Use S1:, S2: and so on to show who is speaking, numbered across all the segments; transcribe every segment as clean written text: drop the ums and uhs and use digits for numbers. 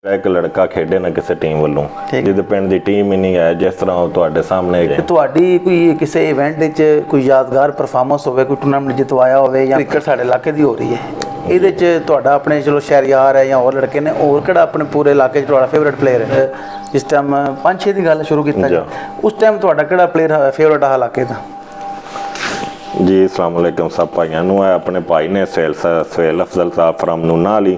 S1: एक लड़का खेडे ना किसी टीम वालों जिद पिंड की टीम ही नहीं है जिस तरह तुहाडे सामने
S2: ਤੁਹਾਡੀ ਕੋਈ ਕਿਸੇ ਇਵੈਂਟ ਵਿੱਚ ਕੋਈ ਯਾਦਗਾਰ ਪਰਫਾਰਮੈਂਸ ਹੋਵੇ ਕੋਈ ਟੂਰਨਾਮੈਂਟ ਜਿਤਵਾਇਆ ਹੋਵੇ ਜਾਂ ਕ੍ਰਿਕਟ ਸਾਡੇ ਇਲਾਕੇ ਦੀ ਹੋ ਰਹੀ ਹੈ ਇਹਦੇ 'ਚ ਤੁਹਾਡਾ ਆਪਣੇ ਚਲੋ ਸ਼ਹਿਰ ਯਾਰ ਹੈ ਜਾਂ ਹੋਰ ਲੜਕੇ ਨੇ ਹੋਰ ਕਿਹੜਾ ਆਪਣੇ ਪੂਰੇ ਇਲਾਕੇ 'ਚ ਤੁਹਾਡਾ ਫੇਵਰੇਟ ਪਲੇਅਰ ਹੈ ਜਿਸ ਟਾਈਮ 5-6 ਦੀ ਗੱਲ ਸ਼ੁਰੂ ਕੀਤਾ ਜੀ ਉਸ ਟਾਈਮ ਤੁਹਾਡਾ ਕਿਹੜਾ ਪਲੇਅਰ ਫੇਵਰੇਟ ਆ ਇਲਾਕੇ ਦਾ
S1: जी अस्सलाम वालेकुम सब भाइयों ਨੂੰ ਹੈ ਆਪਣੇ ਭਾਈ ਨੇ ਸਵੇਲ ਅਫਜ਼ਲ ਸਾਹਿਬ ਫਰਮ ਨੂਨਾਲੀ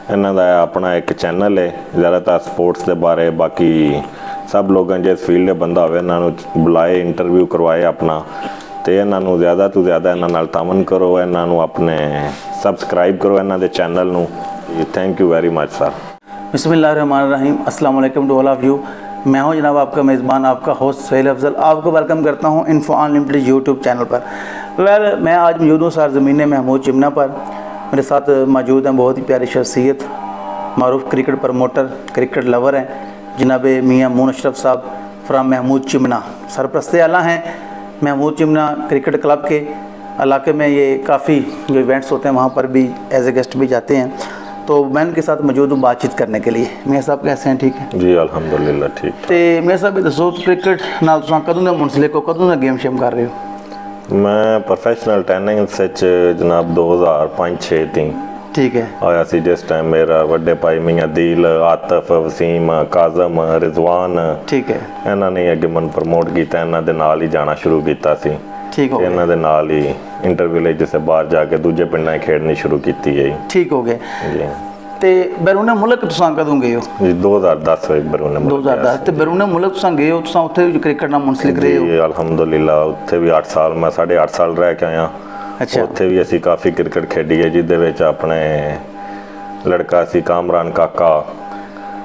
S1: ਇਹਨਾਂ ਦਾ ਆਪਣਾ ਇੱਕ ਚੈਨਲ ਹੈ ਜ਼ਿਆਦਾਤਰ ਸਪੋਰਟਸ ਦੇ ਬਾਰੇ ਬਾਕੀ ਸਭ ਲੋਕਾਂ ਜਿਸ ਫੀਲਡ ਦੇ ਬੰਦਾ ਹੋਵੇ ਇਹਨਾਂ ਨੂੰ ਬੁਲਾਏ ਇੰਟਰਵਿਊ ਕਰਵਾਏ ਆਪਣਾ ਤੇ ਇਹਨਾਂ ਨੂੰ ਜ਼ਿਆਦਾ ਤੋਂ ਜ਼ਿਆਦਾ ਇਹਨਾਂ ਨਾਲ ਤਾਮਨ ਕਰੋ ਇਹਨਾਂ ਨੂੰ ਆਪਣੇ ਸਬਸਕ੍ਰਾइब करो ਇਹਨਾਂ ਦੇ ਚੈਨਲ ਨੂੰ thank you very much sir
S2: बिस्मिल्लाहिर्रहमानिर्रहीम अस्सलाम वालेकुम टू ऑल ऑफ यू मैं हूं जनाब आपका मेज़बान आपका होस्ट सहेल अफजल आपको वेलकम करता हूं इन्फो अनलिमिटेड यूट्यूब चैनल पर मैं आज मौजूद हूं सरज़मीन महमूद चिमना पर मेरे साथ मौजूद हैं बहुत ही प्यारी शख्सियत मारूफ क्रिकेट प्रमोटर क्रिकेट लवर हैं जनाब मियाँ मून अशरफ साहब फ्राम महमूद चिमना सरपरस्त आला हैं महमूद चिमना क्रिकेट क्लब के इलाके में ये काफ़ी जो इवेंट्स होते हैं वहाँ पर भी एज ए गेस्ट भी जाते हैं तो मैं उनके साथ मौजूद हूँ बातचीत करने के लिए मियाँ साहब कैसे हैं ठीक है
S1: जी अल्हम्दुलिल्लाह ठीक
S2: तो मियाँ साहब ये दसो क्रिकेट नाल तुसां कदों दा मुंसलिक हो कदों दा गेम शेम कर रहे हो
S1: मैं प्रोफेशनल ट्रेनिंग सच जनाब 2005-6 थी
S2: ठीक है
S1: आया सी जिस टाइम मेरा वड्डे भाई मियाँ दिल आतफ वसीम काजम रिजवान
S2: ठीक है
S1: ਇਹਨਾਂ ਨੇ ਅੱਗੇ ਮਨ ਪ੍ਰਮੋਟ ਕੀਤਾ ਇਹਨਾਂ ਦੇ ਨਾਲ ਹੀ ਜਾਣਾ ਸ਼ੁਰੂ ਕੀਤਾ ਸੀ
S2: ठीक हो गया
S1: ਇਹਨਾਂ ਦੇ ਨਾਲ ਹੀ ਇੰਟਰਵਿਊ ਲਈ ਜਿਸੇ ਬਾਹਰ ਜਾ ਕੇ ਦੂਜੇ ਪਿੰਡਾਂ 'ਚ ਖੇਡਣੀ ਸ਼ੁਰੂ ਕੀਤੀ ਹੈ
S2: ठीक हो गए
S1: ਜੀ
S2: ਤੇ ਬੈਰੂਨੇ ਮੁਲਕ ਤੁਸਾਂ ਕਦੋਂ ਗਏ ਹੋ
S1: ਜੀ 2010 ਵਿੱਚ ਬਰੂਨੇ
S2: 2010 ਤੇ ਬੈਰੂਨੇ ਮੁਲਕ ਤੁਸਾਂ ਗਏ ਹੋ ਤੁਸਾਂ ਉੱਥੇ ਵੀ ਕ੍ਰਿਕਟ ਨਾਲ ਮੁੰਸਲਿਕ ਰਹੇ ਹੋ
S1: ਜੀ ਅਲਹਮਦੁਲਿਲਾ ਉੱਥੇ ਵੀ 8 ਸਾਲ ਮੈਂ 8.5 ਸਾਲ ਰਹਿ ਕੇ ਆਇਆ
S2: ਅੱਛਾ
S1: ਉੱਥੇ ਵੀ ਅਸੀਂ ਕਾਫੀ ਕ੍ਰਿਕਟ ਖੇਡੀ ਹੈ ਜਿਹਦੇ ਵਿੱਚ ਆਪਣੇ ਲੜਕਾ ਸੀ ਕਾਮਰਾਨ ਕਾਕਾ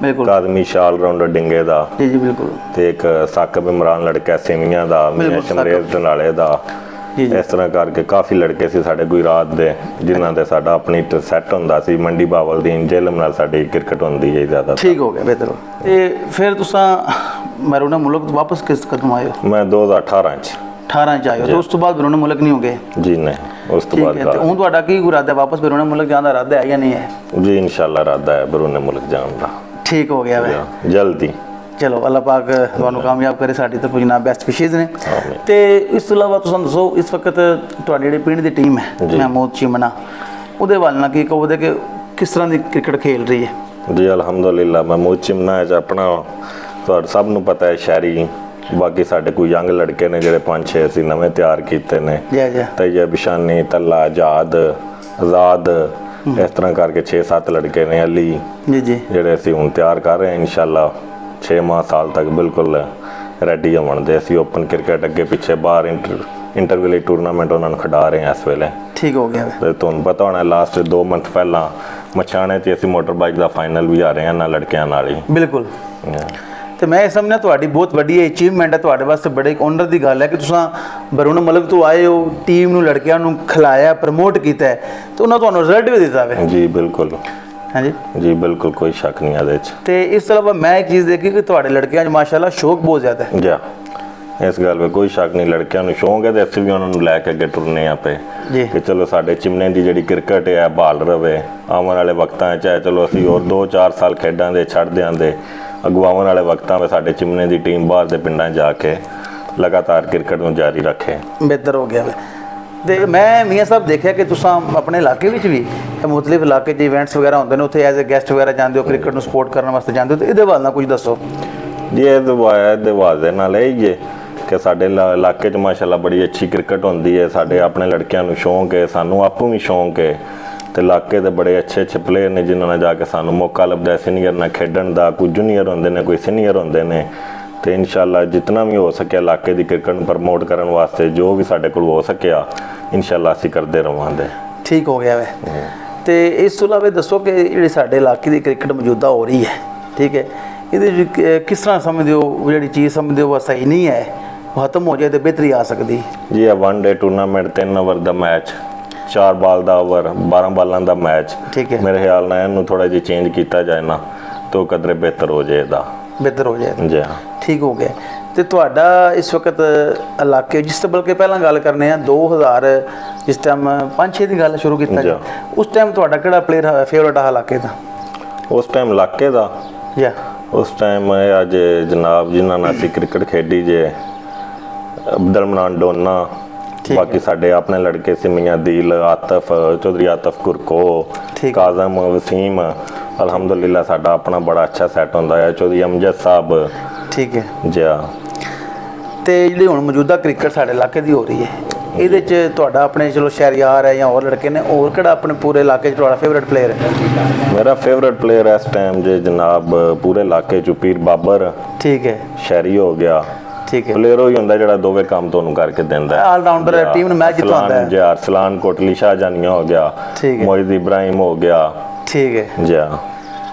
S2: ਬਿਲਕੁਲ
S1: ਕਾਦਮੀ ਸ਼ਾਲ ਰਾਉਂਡਰ ਡਿੰਗੇ ਦਾ
S2: ਜੀ ਜੀ ਬਿਲਕੁਲ
S1: ਤੇ ਇੱਕ ਸਾਕਬ ਇਮਰਾਨ ਲੜਕਾ ਸਿੰਗੀਆਂ ਦਾ ਮੀਆਂ ਸ਼ਮਰੇਜ਼ ਦਨਾਲੇ ਦਾ ਇਸ ਤਰ੍ਹਾਂ ਕਰਕੇ ਕਾਫੀ ਲੜਕੇ ਸੀ ਸਾਡੇ ਗੁਜਰਾਤ ਦੇ ਜਿਨ੍ਹਾਂ ਦੇ ਸਾਡਾ ਆਪਣੀ ਸੈੱਟ ਹੁੰਦਾ ਸੀ ਮੰਡੀ ਬਾਵਲ ਦੀ ਜੇਲਮ ਨਾਲ ਸਾਡੀ ਕ੍ਰਿਕਟ ਹੁੰਦੀ ਹੈ ਜ਼ਿਆਦਾ
S2: ਠੀਕ ਹੋ ਗਿਆ ਬਿਹਤਰ ਤੇ ਫਿਰ ਤੁਸਾਂ ਬੈਰੂਨੇ ਮੁਲਕ ਵਾਪਸ ਕਿਸ ਕਦਮ ਆਏ ਹੋ
S1: ਮੈਂ 2018 ਚ
S2: 18 ਚ ਆਏ ਹੋ ਤੇ ਉਸ ਤੋਂ ਬਾਅਦ ਬੈਰੂਨੇ ਮੁਲਕ ਨਹੀਂ ਹੋ ਗਏ
S1: ਜੀ ਨਹੀਂ ਉਸ ਤੋਂ ਬਾਅਦ
S2: ਤੇ ਹੁਣ ਤੁਹਾਡਾ ਕੀ ਇਰਾਦਾ ਵਾਪਸ ਬੈਰੂਨੇ ਮੁਲਕ ਜਾਣ ਦਾ ਇਰਾਦਾ ਹੈ ਜਾਂ ਨਹੀਂ ਹੈ
S1: ਜੀ ਇਨਸ਼ਾਅੱਲਾ ਇਰਾਦਾ ਹੈ ਬਰੂਨੇ ਮੁਲਕ ਜਾਣ ਦਾ
S2: ਠੀਕ ਹੋ ਗਿਆ ਵੇ
S1: ਜਲਦੀ
S2: ਚਲੋ ਅੱਲਾਹ ਪਾਕ ਤੁਹਾਨੂੰ ਕਾਮਯਾਬ ਕਰੇ ਸਾਡੀ ਤਰਫੋਂ ਜਨਾਬ ਬੈਸਟ ਵਿਸ਼ੇਜ਼ ਨੇ ਤੇ ਇਸ ਤੋਂ ਇਲਾਵਾ ਤੁਸੀਂ ਦੱਸੋ ਇਸ ਵਕਤ ਤੁਹਾਡੀ ਜਿਹੜੀ ਪਿੰਡ ਦੀ ਟੀਮ ਹੈ ਮਹਿਮੂਦ ਚਿਮਨਾ ਉਹਦੇ ਵੱਲ ਨਾਲ ਕੀ ਕਹੋਗੇ ਕਿ ਕਿਸ ਤਰ੍ਹਾਂ ਦੀ ਕ੍ਰਿਕਟ ਖੇਡ ਰਹੀ ਹੈ
S1: ਜੀ ਅਲਹਮਦੁਲਿਲਾ ਮਹਿਮੂਦ ਚਿਮਨਾ ਹੈ ਆਪਣਾ ਤੁਹਾਨੂੰ ਸਭ ਨੂੰ ਪਤਾ ਹੈ ਸ਼ਹਿਰੀ ਬਾਕੀ ਸਾਡੇ ਕੋਈ ਯੰਗ ਲੜਕੇ ਨੇ ਜਿਹੜੇ 5-6 ਅਸੀਂ ਨਵੇਂ ਤਿਆਰ ਕੀਤੇ ਨੇ ਤੈਯਬ ਬਿਸ਼ਾਨੀ ਤੱਲਾ ਆਜ਼ਾਦ ਇਸ ਤਰ੍ਹਾਂ ਕਰਕੇ 6-7 ਲੜਕੇ ਨੇ ਅਲੀ
S2: ਜੀ ਜੀ
S1: ਜਿਹੜੇ ਅਸੀਂ ਹੁਣ ਤਿਆਰ ਕਰ ਰਹੇ ਹਾਂ ਇਨਸ਼ਾਅੱਲਾ 6 ਮਾਹ ਸਾਲ ਤੱਕ ਬਿਲਕੁਲ ਰੈਡੀ ਹੋਣਦੇ ਅਸੀਂ ਓਪਨ ਕ੍ਰਿਕਟ ਅੱਗੇ ਪਿੱਛੇ ਬਾਹਰ ਇੰਟਰਵਿਊ ਲਈ ਟੂਰਨਾਮੈਂਟ ਉਹਨਾਂ ਨੂੰ ਖਿਡਾ ਰਹੇ ਹਾਂ ਇਸ ਵੇਲੇ
S2: ਠੀਕ ਹੋ ਗਿਆ
S1: ਤੇ ਤੁਹਾਨੂੰ ਪਤਾ ਹੋਣਾ ਲਾਸਟ 2 ਮੰਥ ਪਹਿਲਾਂ ਮਛਾਣੇ ਤੇ ਅਸੀਂ ਮੋਟਰ ਬਾਈਕ ਦਾ ਫਾਈਨਲ ਵੀ ਆ ਰਹੇ ਹਾਂ ਇਹਨਾਂ ਲੜਕਿਆਂ ਨਾਲ ਹੀ
S2: ਬਿਲਕੁਲ ਤੇ ਮੈਂ ਸਮਝਣਾ ਤੁਹਾਡੀ ਬਹੁਤ ਵੱਡੀ ਅਚੀਵਮੈਂਟ ਹੈ ਤੁਹਾਡੇ ਵਾਸਤੇ ਬੜੇ ਓਨਰ ਦੀ ਗੱਲ ਹੈ ਕਿ ਤੁਸੀਂ ਬਰੂਨੇ ਮੁਲਕ ਤੋਂ ਆਏ ਹੋ ਟੀਮ ਨੂੰ ਲੜਕਿਆਂ ਨੂੰ ਖਿਲਾਇਆ ਪ੍ਰਮੋਟ ਕੀਤਾ ਤੇ ਉਹਨਾਂ ਤੁਹਾਨੂੰ ਰਿਜ਼ਲਟ ਵੀ ਦਿੱਤਾ ਵੇ
S1: ਜੀ ਬਿਲਕੁਲ
S2: ਹਾਂਜੀ
S1: ਜੀ ਬਿਲਕੁਲ ਕੋਈ ਸ਼ੱਕ ਨਹੀਂ ਇਹਦੇ 'ਚ
S2: ਤੇ ਇਸ ਤੋਂ ਇਲਾਵਾ ਮੈਂ ਇੱਕ ਚੀਜ਼ ਦੇਖੀ ਕਿ ਤੁਹਾਡੇ ਲੜਕਿਆਂ 'ਚ ਮਾਸ਼ਾਅੱਲਾ ਸ਼ੌਕ ਬਹੁਤ ਜ਼ਿਆਦਾ ਹੈ
S1: ਜੀ ਇਸ ਗੱਲ 'ਤੇ ਕੋਈ ਸ਼ੱਕ ਨਹੀਂ ਲੜਕਿਆਂ ਨੂੰ ਸ਼ੌਕ ਹੈ ਤੇ ਅਸੀਂ ਵੀ ਉਹਨਾਂ ਨੂੰ ਲੈ ਕੇ ਅੱਗੇ ਟੁਰਨੇ ਆਪੇ ਕਿ ਚਲੋ ਸਾਡੇ ਚਿਮਨੇ ਦੀ ਜਿਹੜੀ ਕ੍ਰਿਕਟ ਹੈ ਬਹਾਲ ਰਵੇ ਆਉਣ ਵਾਲੇ ਵਕਤਾਂ 'ਚ ਚਲੋ ਅਸੀਂ ਹੋਰ 2-4 ਸਾਲ ਖੇਡਾਂ ਦੇ ਛੱਡ ਦਿਆਂਦੇ ਅਗਵਾਉਣ ਵਾਲੇ ਵਕਤਾਂ ਵਿੱਚ ਸਾਡੇ ਚਿਮਨੇ ਦੀ ਟੀਮ ਬਾਹਰ ਦੇ ਪਿੰਡਾਂ ਜਾ ਕੇ ਲਗਾਤਾਰ ਕ੍ਰਿਕਟ ਨੂੰ ਜਾਰੀ ਰੱਖੇ
S2: ਬਿਹਤਰ ਹੋ ਗਿਆ ਵੇ ਤੇ ਮੈਂ ਮੀਆਂ ਸਾਹਿਬ ਦੇਖਿਆ ਕਿ ਤੁਸੀਂ ਆਪਣੇ ਇਲਾਕੇ ਵਿੱਚ ਵੀ ਮੁਖਤਲਿਫ ਇਲਾਕੇ 'ਚ ਇਵੈਂਟਸ ਵਗੈਰਾ ਹੁੰਦੇ ਨੇ ਉੱਥੇ ਐਜ਼ ਅ ਗੈਸਟ ਵਗੈਰਾ ਜਾਂਦੇ ਹੋ ਕ੍ਰਿਕਟ ਨੂੰ ਸਪੋਰਟ ਕਰਨ ਵਾਸਤੇ ਜਾਂਦੇ ਹੋ ਤੇ ਇਹਦੇ ਬਾਰੇ ਨਾਲ ਕੁਝ ਦੱਸੋ
S1: ਜੀ ਇਹਦੇ ਵਾਜੇ ਨਾਲ ਇਹ ਹੀ ਹੈ ਕਿ ਸਾਡੇ ਇਲਾਕੇ 'ਚ ਮਾਸ਼ਾਅੱਲਾ ਬੜੀ ਅੱਛੀ ਕ੍ਰਿਕਟ ਹੁੰਦੀ ਹੈ ਸਾਡੇ ਆਪਣੇ ਲੜਕਿਆਂ ਨੂੰ ਸ਼ੌਂਕ ਹੈ ਸਾਨੂੰ ਆਪੂ ਵੀ ਸ਼ੌਂਕ ਹੈ ਤੇ ਇਲਾਕੇ ਦੇ ਬੜੇ ਅੱਛੇ ਪਲੇਅਰ ਨੇ ਜਿਨ੍ਹਾਂ ਨਾਲ ਜਾ ਕੇ ਸਾਨੂੰ ਮੌਕਾ ਲੱਭਦਾ ਸੀਨੀਅਰ ਨਾਲ ਖੇਡਣ ਦਾ ਕੋਈ ਜੂਨੀਅਰ ਹੁੰਦੇ ਨੇ ਕੋਈ ਸੀਨੀਅਰ ਹੁੰਦੇ ਨੇ ਤੇ ਇਨਸ਼ਾਅੱਲਾ ਜਿੰਨਾ ਵੀ ਹੋ ਸਕਿਆ ਇਲਾਕੇ ਦੀ ਕ੍ਰਿਕਟ ਨੂੰ ਪ੍ਰਮੋਟ ਕਰਨ ਵਾਸਤੇ ਜੋ ਵੀ ਸਾਡੇ ਕੋਲ ਹੋ ਸਕਿਆ ਇਨਸ਼ਾਅੱਲਾ ਅਸੀਂ ਕਰਦੇ ਰਵਾਂਗੇ ਠੀਕ
S2: ਹੋ ਗਿਆ ਵੇ ਤੇ ਇਸ ਤੋਂ ਇਲਾਵਾ ਦੱਸੋ ਕਿ ਜਿਹੜੀ ਸਾਡੇ ਇਲਾਕੇ ਦੀ ਕ੍ਰਿਕਟ ਮੌਜੂਦਾ ਹੋ ਰਹੀ ਹੈ ਠੀਕ ਹੈ ਇਹਦੇ ਕਿਸ ਤਰ੍ਹਾਂ ਸਮਝਦੇ ਹੋ ਜਿਹੜੀ ਚੀਜ਼ ਸਮਝਦੇ ਹੋ ਉਹ ਸਹੀ ਨਹੀਂ ਹੈ ਖਤਮ ਹੋ ਜਾਏ ਤੇ ਬਿਹਤਰੀ ਆ ਸਕਦੀ
S1: ਜੀ ਇਹ 1 ਡੇ ਟੂਰਨਾਮੈਂਟ 3 ਓਵਰ ਦਾ ਮੈਚ 4 ਬਾਲ ਦਾ ਓਵਰ 12 ਬਾਲਾਂ ਦਾ ਮੈਚ ਮੇਰੇ ਖਿਆਲ ਨਾਲ ਇਹਨੂੰ ਥੋੜਾ ਜਿਹਾ ਚੇਂਜ ਕੀਤਾ ਜਾਏ ਨਾ ਤਾਂ ਕਦਰੇ ਬਿਹਤਰ ਹੋ ਜਾਏਗਾ ਬਿਹਤਰ ਹੋ ਜਾਏ ਜੀ
S2: ਠੀਕ ਹੋ ਗਿਆ ਤੇ ਤੁਹਾਡਾ ਇਸ ਵਕਤ ਇਲਾਕੇ ਜਿਸ ਤੋਂ ਬਲਕਿ ਪਹਿਲਾਂ ਗੱਲ ਕਰਨੇ ਆ 2000 ਜਿਸ ਟਾਈਮ 5-6 ਦੀ ਗੱਲ ਸ਼ੁਰੂ ਕੀਤਾ ਉਸ ਟਾਈਮ ਤੁਹਾਡਾ ਕਿਹੜਾ ਪਲੇਅਰ ਫੇਵਰਟ ਆ ਇਲਾਕੇ ਦਾ
S1: ਉਸ ਟਾਈਮ ਇਲਾਕੇ ਦਾ
S2: ਜਾਂ
S1: ਉਸ ਟਾਈਮ ਅੱਜ ਜਨਾਬ ਜਿਨ੍ਹਾਂ ਨਾਲ ਅਸੀਂ ਕ੍ਰਿਕਟ ਖੇਡੀ ਜੇ ਅਬਦੁਲ ਮਨਾਨ ਡੋਨਾ, ਬਾਕੀ ਸਾਡੇ ਆਪਣੇ ਲੜਕੇ ਸੀ ਮੀਆਂ ਦੀਲ, ਆਤਫ ਚੌਧਰੀ, ਆਤਫ ਕੁਰਕੋ, ਕਾਜ਼ਮ, ਵਸੀਮ। ਅਲਹਮਦੁਲਿਲਾ ਸਾਡਾ ਆਪਣਾ ਬੜਾ ਅੱਛਾ ਸੈੱਟ ਹੁੰਦਾ ਹੈ। ਚੌਧਰੀ ਅਮਜਦ ਸਾਹਿਬ।
S2: ਠੀਕ ਹੈ
S1: ਜੀ।
S2: ਤੇ ਜਿਹੜੀ ਹੁਣ ਮੌਜੂਦਾ ਕ੍ਰਿਕਟ ਸਾਡੇ ਇਲਾਕੇ ਦੀ ਹੋ ਰਹੀ ਹੈ, ਇਹਦੇ 'ਚ ਤੁਹਾਡਾ ਆਪਣੇ ਚਲੋ ਸ਼ਹਿਰਯਾਰ ਹੈ ਜਾਂ ਹੋਰ ਲੜਕੇ ਨੇ, ਹੋਰ ਕਿਹੜਾ ਆਪਣੇ ਪੂਰੇ ਇਲਾਕੇ 'ਚ ਤੁਹਾਡਾ ਫੇਵਰੇਟ ਪਲੇਅਰ ਹੈ?
S1: ਮੇਰਾ ਫੇਵਰੇਟ ਪਲੇਅਰ ਇਸ ਟਾਈਮ ਜੇ ਜਨਾਬ ਪੂਰੇ ਇਲਾਕੇ 'ਚ ਪੀਰ ਬਾਬਰ।
S2: ਠੀਕ ਹੈ।
S1: ਸ਼ਹਿਰੀ ਹੋ ਗਿਆ।
S2: ਠੀਕ ਹੈ।
S1: ਪਲੇਅਰ ਉਹ ਹੀ ਹੁੰਦਾ ਜਿਹੜਾ ਦੋਵੇਂ ਕੰਮ ਤੁਹਾਨੂੰ ਕਰਕੇ ਦਿੰਦਾ,
S2: ਆਲ ਰਾਊਂਡਰ ਟੀਮ ਨੂੰ ਮੈਚ ਜਿਤਾਉਂਦਾ ਹੈ।
S1: ਜੀ ਅਰਸਲਾਨ ਕੋਟਲੀ, ਸ਼ਾਹਜਾਨੀਆ ਹੋ ਗਿਆ, ਮੋਇਜ਼ ਇਬਰਾਹਿਮ ਹੋ ਗਿਆ।
S2: ਠੀਕ ਹੈ
S1: ਜੀ।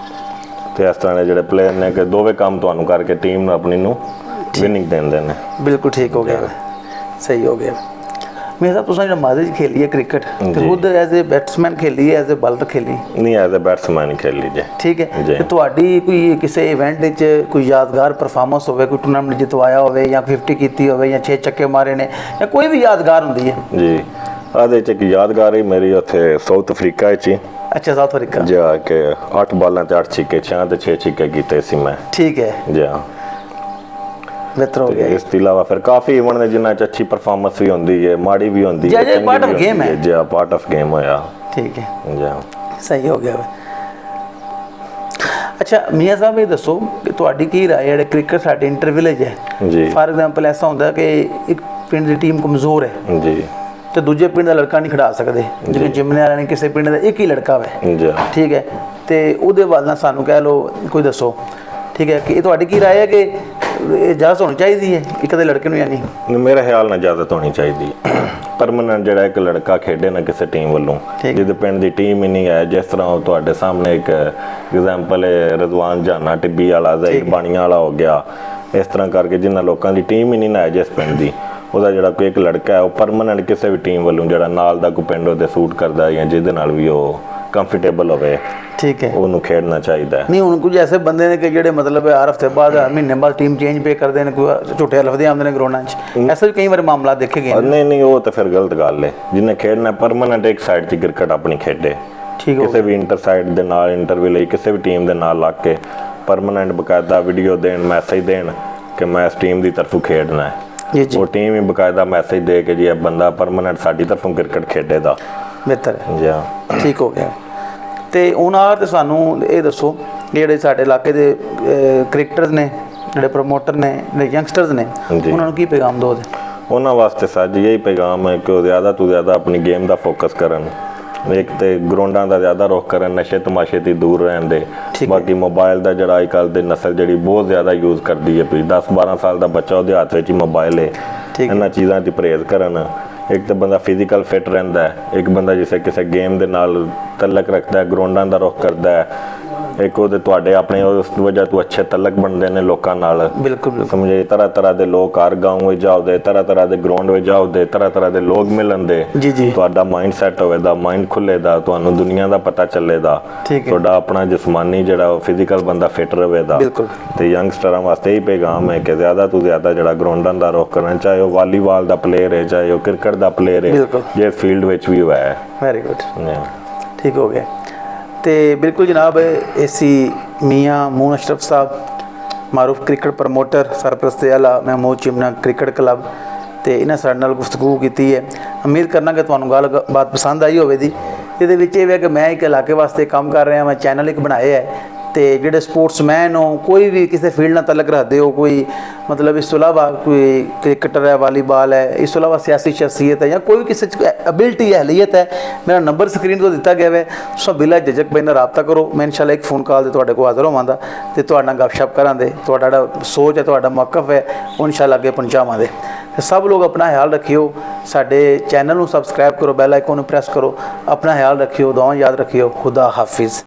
S1: ਤੇ ਇਸ ਤਰ੍ਹਾਂ ਦੇ ਜਿਹੜੇ ਪਲੇਅਰ ਨੇ ਕਿ ਦੋਵੇਂ ਕੰਮ ਤੁਹਾਨੂੰ ਕਰਕੇ ਟੀਮ ਨੂੰ ਆਪਣੀ ਨੂੰ ਵਿਨਿੰਗ ਦਿੰਦੇ ਨੇ।
S2: ਬਿਲਕੁਲ ਠੀਕ ਹੋ ਗਿਆ, ਸਹੀ ਹੋ ਗਿਆ। ਮੇਰੇ ਸਾਹਿਬ ਤੁਸੀਂ ਜਿਹੜਾ ਮਾਜ਼ੇ 'ਚ ਖੇਲੀ ਹੈ ਕ੍ਰਿਕਟ, ਤੇ ਖੁਦ ਐਜ਼ ਏ ਬੈਟਸਮੈਨ ਖੇਲੀ ਹੈ, ਐਜ਼ ਏ ਬਾਲਰ ਖੇਲੀ?
S1: ਨਹੀਂ, ਐਜ਼ ਏ ਬੈਟਸਮੈਨ ਖੇਲੀ ਜੇ।
S2: ਠੀਕ ਹੈ। ਤੇ ਤੁਹਾਡੀ ਕੋਈ ਕਿਸੇ ਇਵੈਂਟ ਵਿੱਚ ਕੋਈ ਯਾਦਗਾਰ ਪਰਫਾਰਮੈਂਸ ਹੋਵੇ, ਕੋਈ ਟੂਰਨਾਮੈਂਟ ਜਿਤਵਾਇਆ ਹੋਵੇ ਜਾਂ 50 ਕੀਤੀ ਹੋਵੇ ਜਾਂ 6 ਚੱਕੇ ਮਾਰੇ ਨੇ, ਜਾਂ ਕੋਈ ਵੀ ਯਾਦਗਾਰ ਹੁੰਦੀ ਹੈ?
S1: ਜੀ, ਉਹਦੇ 'ਚ ਇੱਕ ਯਾਦਗਾਰ ਹੀ ਮੇਰੀ ਉੱਥੇ ਸਾਊਥ ਅਫਰੀਕਾ 'ਚ ਹੀ।
S2: ਅੱਛਾ, ਸਾਊਥ ਅਫਰੀਕਾ
S1: ਜਾ ਕੇ 8 ਬਾਲਾਂ ਤੇ 8 ਛਿੱਕੇ, 6 ਤੇ 6 ਛਿੱਕੇ ਕੀਤੇ ਸੀ ਮੈਂ।
S2: ਠੀਕ ਹੈ
S1: ਜੀ।
S2: ਬਿਹਤਰ ਹੋ ਗਿਆ।
S1: ਇਸ ਤੋਂ ਇਲਾਵਾ ਫਿਰ ਕਾਫੀ ਇਵੈਂਟ ਨੇ ਜਿਨ੍ਹਾਂ 'ਚ ਅੱਛੀ ਪਰਫਾਰਮੈਂਸ ਵੀ ਹੁੰਦੀ ਹੈ, ਮਾੜੀ ਵੀ ਹੁੰਦੀ ਹੈ,
S2: ਚੰਗੀ ਪਾਰਟ ਆਫ ਗੇਮ ਹੈ।
S1: ਜੀ, ਪਾਰਟ ਆਫ ਗੇਮ ਹੋਇਆ।
S2: ਠੀਕ ਹੈ
S1: ਜੀ,
S2: ਸਹੀ ਹੋ ਗਿਆ। ਅੱਛਾ ਮੀਆਂ ਸਾਹਿਬ, ਇਹ ਦੱਸੋ ਕਿ ਤੁਹਾਡੀ ਕੀ ਰਾਏ ਹੈ, ਕ੍ਰਿਕਟ ਸਾਡੇ ਇੰਟਰ ਵਿਲੇਜ ਹੈ
S1: ਜੀ,
S2: ਫਾਰ ਐਗਜ਼ਾਮਪਲ ਐਸਾ ਹੁੰਦਾ ਕਿ ਇੱਕ ਪਿੰਡ ਦੀ ਟੀਮ ਕਮਜ਼ੋਰ ਹੈ
S1: ਜੀ,
S2: ਤੇ ਦੂਜੇ ਪਿੰਡ ਦਾ ਲੜਕਾ ਨਹੀਂ ਖਿਡਾ ਸਕਦੇ, ਜਿਵੇਂ ਜਿੰਮਨੇ ਵਾਲਿਆਂ ਨੇ ਕਿਸੇ ਪਿੰਡ ਦਾ ਇੱਕ ਹੀ ਲੜਕਾ ਹੈ।
S1: ਜੀ,
S2: ਠੀਕ ਹੈ। ਤੇ ਉਹਦੇ ਵੱਲ ਨਾਲ ਸਾਨੂੰ ਕਹਿ ਲਓ ਕੋਈ ਦੱਸੋ, ਠੀਕ ਹੈ, ਕਿ ਇਹ ਤੁਹਾਡੀ ਕੀ ਰਾਏ ਹੈ ਕਿ ਇਜਾਜ਼ਤ ਹੋਣੀ ਚਾਹੀਦੀ ਹੈ ਇੱਕ ਦੇ ਲੜਕੇ ਨੂੰ ਜਾਂ ਨਹੀਂ?
S1: ਮੇਰੇ ਖਿਆਲ ਨਾਲ ਇਜਾਜ਼ਤ ਹੋਣੀ ਚਾਹੀਦੀ। ਪਰਮਾਨੈਂਟ ਜਿਹੜਾ ਇੱਕ ਲੜਕਾ ਖੇਡੇ ਨਾ ਕਿਸੇ ਟੀਮ ਵੱਲੋਂ, ਜਿਹਦੇ ਪਿੰਡ ਦੀ ਟੀਮ ਹੀ ਨਹੀਂ ਹੈ, ਜਿਸ ਤਰ੍ਹਾਂ ਤੁਹਾਡੇ ਸਾਹਮਣੇ ਇੱਕ ਐਗਜ਼ਾਮਪਲ ਹੈ ਰਜ਼ਵਾਨ ਜਾਨਾ ਟਿੱਬੀ ਵਾਲਾ, ਜ਼ਹੀਰ ਬਾਣੀਆਂ ਵਾਲਾ ਹੋ ਗਿਆ, ਇਸ ਤਰ੍ਹਾਂ ਕਰਕੇ ਜਿਨ੍ਹਾਂ ਲੋਕਾਂ ਦੀ ਟੀਮ ਹੀ ਨਹੀਂ ਨਾ ਹੈ ਜਿਸ ਪਿੰਡ ਦੀ, ਉਹਦਾ ਜਿਹੜਾ ਕੋਈ ਇੱਕ ਲੜਕਾ ਹੈ ਉਹ ਪਰਮਾਨੈਂਟ ਕਿਸੇ ਵੀ ਟੀਮ ਵੱਲੋਂ ਜਿਹੜਾ ਨਾਲ ਦਾ ਕੋਈ ਪਿੰਡ ਉਹਦੇ ਸੂਟ ਕਰਦਾ ਜਾਂ ਜਿਹਦੇ ਨਾਲ ਵੀ ਉਹ ਕੰਫਰਟੇਬਲ ਹੋਵੇ,
S2: ਠੀਕ ਹੈ,
S1: ਉਹਨੂੰ ਖੇਡਣਾ ਚਾਹੀਦਾ ਹੈ।
S2: ਨਹੀਂ ਹੁਣ ਕੁਝ ਐਸੇ ਬੰਦੇ ਨੇ ਕਿ ਜਿਹੜੇ ਮਤਲਬ ਹਰ ਹਫ਼ਤੇ ਬਾਅਦ ਮਹੀਨੇ ਬਾਅਦ ਟੀਮ ਚੇਂਜ ਪੇ ਕਰਦੇ ਨੇ, ਕੋਈ ਝੂਠੇ ਲਫ਼ਜ਼ ਆਉਂਦੇ ਨੇ ਗਰਾਊਂਡਾਂ 'ਚ, ਐਸੇ ਵੀ ਕਈ ਵਾਰ ਮਾਮਲਾ ਦੇਖੇ ਗਏ।
S1: ਨਹੀਂ, ਉਹ ਤਾਂ ਫਿਰ ਗਲਤ ਗੱਲ ਹੈ। ਜਿਹਨੇ ਖੇਡਣਾ ਪਰਮਾਨੈਂਟ ਇੱਕ ਸਾਈਡ 'ਚ ਕ੍ਰਿਕਟ ਆਪਣੀ ਖੇਡੇ, ਕਿਸੇ ਵੀ ਇੰਟਰ ਸਾਈਡ ਦੇ ਨਾਲ, ਇੰਟਰਵਿਊ ਲਈ ਕਿਸੇ ਵੀ ਟੀਮ ਦੇ ਨਾਲ ਲੱਗ ਕੇ ਪਰਮਾਨੈਂਟ ਬਕਾਇਦਾ ਵੀਡੀਓ ਦੇਣ, ਮੈਸੇਜ ਦੇਣ ਕਿ ਮੈਂ ਇਸ ਟੀਮ ਦੀ ਤਰਫੋਂ ਖੇਡਣਾ ਹੈ। ਉਹ ਟੀਮ ਹੀ ਬਕਾਇਦਾ ਮੈਸੇਜ ਦੇ ਕੇ ਜੀ ਇਹ ਬੰਦਾ ਪਰਮਾਨੈਂਟ ਸਾਡੀ ਤਰਫੋਂ ਕ੍ਰਿਕਟ ਖੇਡੇਗਾ,
S2: ਬਿਹਤਰ ਹੈ।
S1: ਜੀ ਹਾਂ,
S2: ਠੀਕ ਹੋ ਗਿਆ। ਤੇ ਉਹਨਾਂ ਤੇ ਸਾਨੂੰ ਇਹ ਦੱਸੋ ਜਿਹੜੇ ਸਾਡੇ ਇਲਾਕੇ ਦੇ ਕ੍ਰਿਕਟਰਸ ਨੇ, ਜਿਹੜੇ ਪ੍ਰਮੋਟਰ ਨੇ, ਜਿਹੜੇ ਯੰਗਸਟਰਸ ਨੇ, ਉਹਨਾਂ ਨੂੰ ਕੀ ਪੈਗਾਮ ਦਿਓ?
S1: ਉਹਨਾਂ ਵਾਸਤੇ ਸਾਡੀ ਇਹੀ ਪੈਗਾਮ ਹੈ ਕਿ ਉਹ ਜ਼ਿਆਦਾ ਤੋਂ ਜ਼ਿਆਦਾ ਆਪਣੀ ਗੇਮ ਦਾ ਫੋਕਸ ਕਰਨ, ਇੱਕ ਤੇ ਗਰਾਊਂਡਾਂ ਦਾ ਜ਼ਿਆਦਾ ਰੁੱਖ ਕਰਨ, ਨਸ਼ੇ ਤਮਾਸ਼ੇ ਤੋਂ ਦੂਰ ਰਹਿਣ ਦੇ। ਬਾਕੀ ਮੋਬਾਈਲ ਦਾ ਜਿਹੜਾ ਅੱਜ ਕੱਲ੍ਹ ਦੇ ਨਸਲ ਜਿਹੜੀ ਬਹੁਤ ਜ਼ਿਆਦਾ ਯੂਜ਼ ਕਰਦੀ ਹੈ, 10-12 ਸਾਲ ਦਾ ਬੱਚਾ ਉਹਦੇ ਹੱਥ ਵਿੱਚ ਹੀ ਮੋਬਾਈਲ ਹੈ। ਇਹਨਾਂ ਚੀਜ਼ਾਂ ਦੀ ਪਰਹੇਜ਼ ਕਰਨ। ਇੱਕ ਤਾਂ ਬੰਦਾ ਫਿਜ਼ੀਕਲ ਫਿਟ ਰਹਿੰਦਾ ਹੈ, ਇੱਕ ਬੰਦਾ ਜਿਸੇ ਕਿਸੇ ਗੇਮ ਦੇ ਨਾਲ ਤਲਕ ਰੱਖਦਾ ਹੈ, ਗਰਾਊਂਡਾਂ ਦਾ ਰੁੱਖ ਕਰਦਾ ਹੈ, ਇੱਕ ਉਹਦੇ ਤੁਹਾਡੇ ਆਪਣੇ ਉਸ ਵਜ੍ਹਾ ਤੋਂ ਅੱਛੇ ਤਲਕ ਬਣਦੇ ਨੇ ਲੋਕਾਂ ਨਾਲ।
S2: ਬਿਲਕੁਲ
S1: ਸਮਝੇ, ਤਰ੍ਹਾਂ ਦੇ ਲੋਕ ਹਰ ਗਾਉਂ ਵਿੱਚ ਜਾਓਦੇ, ਤਰ੍ਹਾਂ ਦੇ ਗਰਾਊਂਡ ਵਿੱਚ ਜਾਓਦੇ, ਤਰ੍ਹਾਂ ਦੇ ਲੋਕ ਮਿਲਣ ਦੇ, ਤੁਹਾਡਾ ਮਾਈਂਡ ਸੈੱਟ ਹੋਵੇਗਾ, ਮਾਈਂਡ ਖੁੱਲੇਗਾ, ਤੁਹਾਨੂੰ ਦੁਨੀਆ ਦਾ ਪਤਾ ਚੱਲੇਗਾ, ਤੁਹਾਡਾ ਆਪਣਾ ਜਿਸਮਾਨੀ ਜਿਹੜਾ ਫਿਜ਼ੀਕਲ ਬੰਦਾ ਫਿਟ ਰਹੇਗਾ। ਤੇ ਯੰਗਸਟਰਾਂ ਵਾਸਤੇ ਇਹ ਪੈਗਾਮ ਹੈ ਕਿ ਜ਼ਿਆਦਾ ਤੋਂ ਜ਼ਿਆਦਾ ਜਿਹੜਾ ਗਰਾਊਂਡਾਂ ਦਾ ਰੁੱਖ ਕਰਨਾ, ਚਾਹੇ ਉਹ ਵਾਲੀਬਾਲ ਦਾ ਪਲੇਅਰ ਹੈ, ਚਾਹੇ ਉਹ ਕ੍ਰਿਕਟ ਦਾ ਪਲੇਅਰ ਹੈ, ਜੇ ਫੀਲਡ ਵਿੱਚ ਵੀ ਹੋਇਆ ਹੈ।
S2: ਵੈਰੀ ਗੁੱਡ, ਠੀਕ ਹੋ ਗਿਆ। ਤੇ ਬਿਲਕੁਲ ਜਨਾਬ, ਏਸੀ ਮੀਆਂ ਮੂਨ ਅਸ਼ਰਫ ਸਾਹਿਬ, ਮਾਰੂਫ ਕ੍ਰਿਕਟ ਪ੍ਰਮੋਟਰ, ਸਰਪ੍ਰਸਤੀ ਆਲਾ ਮਹਿਮੂਦ ਚਿਮਨਾ ਕ੍ਰਿਕਟ ਕਲੱਬ, ਤੇ ਇਹਨਾਂ ਸਾਡੇ ਨਾਲ ਗੁਫ਼ਤਗੂ ਕੀਤੀ ਹੈ। ਉਮੀਦ ਕਰਨਾ ਕਿ ਤੁਹਾਨੂੰ ਗੱਲਬਾਤ ਪਸੰਦ ਆਈ ਹੋਵੇਗੀ। ਇਹਦੇ ਵਿੱਚ ਇਹ ਹੈ ਕਿ ਮੈਂ ਇੱਕ ਇਲਾਕੇ ਵਾਸਤੇ ਕੰਮ ਕਰ ਰਿਹਾ, ਮੈਂ ਚੈਨਲ ਇੱਕ ਬਣਾਇਆ ਹੈ, ਤੇ ਜਿਹੜੇ ਸਪੋਰਟਸਮੈਨ ਹੋ, ਕੋਈ ਵੀ ਕਿਸੇ ਫੀਲਡ ਨਾਲ ਤਲਕ ਰੱਖਦੇ ਹੋ, ਕੋਈ ਮਤਲਬ ਇਸ ਤੋਂ ਇਲਾਵਾ ਕੋਈ ਕ੍ਰਿਕਟਰ ਹੈ, ਵਾਲੀਬਾਲ ਹੈ, ਇਸ ਤੋਂ ਇਲਾਵਾ ਸਿਆਸੀ ਸ਼ਖਸੀਅਤ ਹੈ, ਜਾਂ ਕੋਈ ਵੀ ਕਿਸੇ 'ਚ ਐਬਿਲਿਟੀ ਹੈ, ਅਹਲੀਅਤ ਹੈ, ਮੇਰਾ ਨੰਬਰ ਸਕਰੀਨ ਤੋਂ ਦਿੱਤਾ ਗਿਆ ਹੈ। ਸੋ ਬਿਲਾ ਝਿਜਕ ਮੇਰੇ ਨਾਲ ਰਾਬਤਾ ਕਰੋ। ਮੈਂ ਇਨਸ਼ਾਅੱਲਾ ਇੱਕ ਫੋਨ ਕਾਲ 'ਤੇ ਤੁਹਾਡੇ ਕੋਲ ਹਾਜ਼ਰ ਹੋਵਾਂਗਾ ਅਤੇ ਤੁਹਾਡੇ ਨਾਲ ਗੱਪਸ਼ਪ ਕਰਾਂਗੇ। ਤੁਹਾਡਾ ਜਿਹੜਾ ਸੋਚ ਹੈ, ਤੁਹਾਡਾ ਮੌਕਫ ਹੈ, ਉਹ ਇਨਸ਼ਾਅੱਲਾ ਅੱਗੇ ਪਹੁੰਚਾਵਾਂਗੇ। सब लोग अपना ख्याल रखियो, साडे चैनल को सबसक्राइब करो, बैल आइकन प्रेस करो, अपना ख्याल रखियो, दुआ याद रखियो। खुदा हाफिज़।